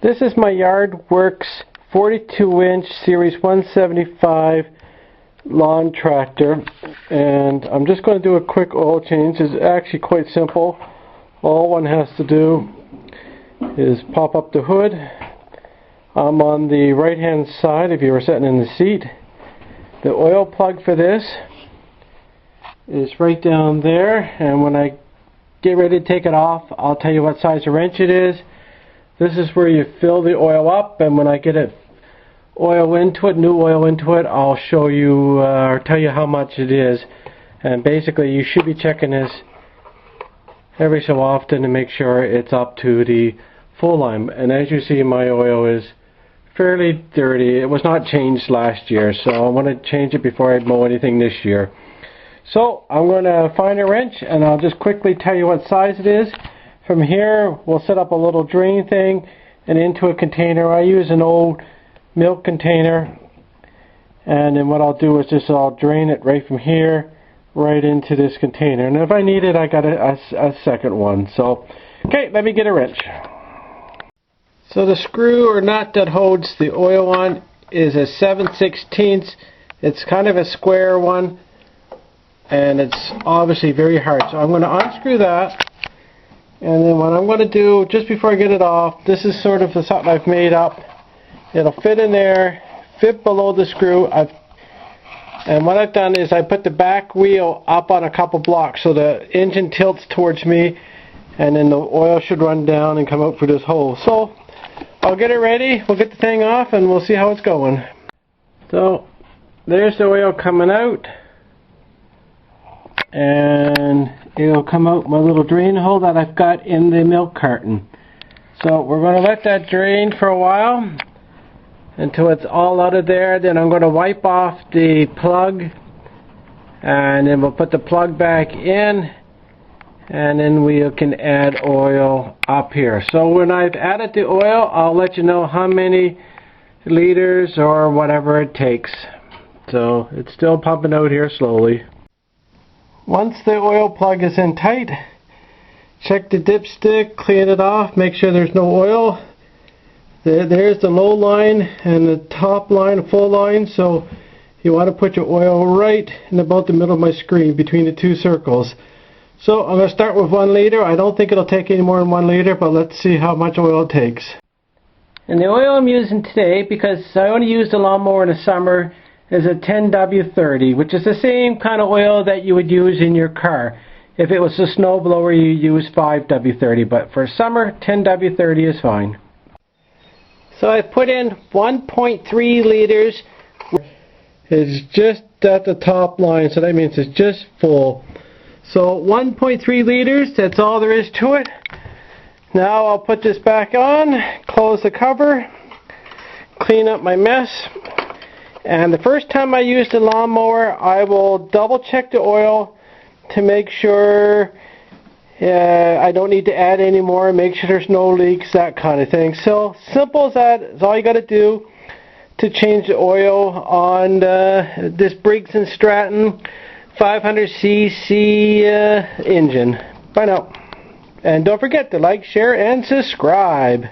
This is my Yardworks 42-inch Series 175 lawn tractor, and I'm just going to do a quick oil change. It's actually quite simple. All one has to do is pop up the hood. I'm on the right hand side if you were sitting in the seat. The oil plug for this is right down there, and when I get ready to take it off, I'll tell you what size of wrench it is. This is where you fill the oil up, and when I get it new oil into it, I'll show you or tell you how much it is. And basically you should be checking this every so often to make sure it's up to the full line. And as you see, my oil is fairly dirty. It was not changed last year, so I want to change it before I mow anything this year. So I'm going to find a wrench, and I'll just quickly tell you what size it is. From here, we'll set up a little drain thing and into a container. I use an old milk container, and then what I'll do is just I'll drain it right from here right into this container. And if I need it, I got a second one. So, okay, let me get a wrench. So the screw or nut that holds the oil on is a 7/16. It's kind of a square one, and it's obviously very hard. So I'm going to unscrew that. And then what I'm going to do, just before I get it off, this is sort of something I've made up. It'll fit in there, fit below the screw. And what I've done is I put the back wheel up on a couple blocks so the engine tilts towards me, and then the oil should run down and come out through this hole. So I'll get it ready, we'll get the thing off, and we'll see how it's going. So there's the oil coming out, and it'll come out my little drain hole that I've got in the milk carton. So we're going to let that drain for a while until it's all out of there. Then I'm going to wipe off the plug, and then we'll put the plug back in, and then we can add oil up here. So when I've added the oil, I'll let you know how many liters or whatever it takes. So it's still pumping out here slowly. Once the oil plug is in tight, check the dipstick, clean it off, make sure there's no oil. There's the low line and the top line, full line, so you want to put your oil right in about the middle of my screen between the two circles. So I'm going to start with 1 liter. I don't think it'll take any more than 1 liter, but let's see how much oil it takes. And the oil I'm using today, because I only use the lawnmower in the summer, is a 10W30, which is the same kind of oil that you would use in your car. If it was a snowblower, you use 5W30, but for summer, 10W30 is fine. So I put in 1.3 liters. It's just at the top line, so that means it's just full. So 1.3 liters, that's all there is to it. Now I'll put this back on, close the cover, clean up my mess. And the first time I use the lawnmower, I will double check the oil to make sure I don't need to add any more, make sure there's no leaks, that kind of thing. So simple as that is all you got to do to change the oil on this Briggs & Stratton 500cc engine. Bye now. And don't forget to like, share, and subscribe.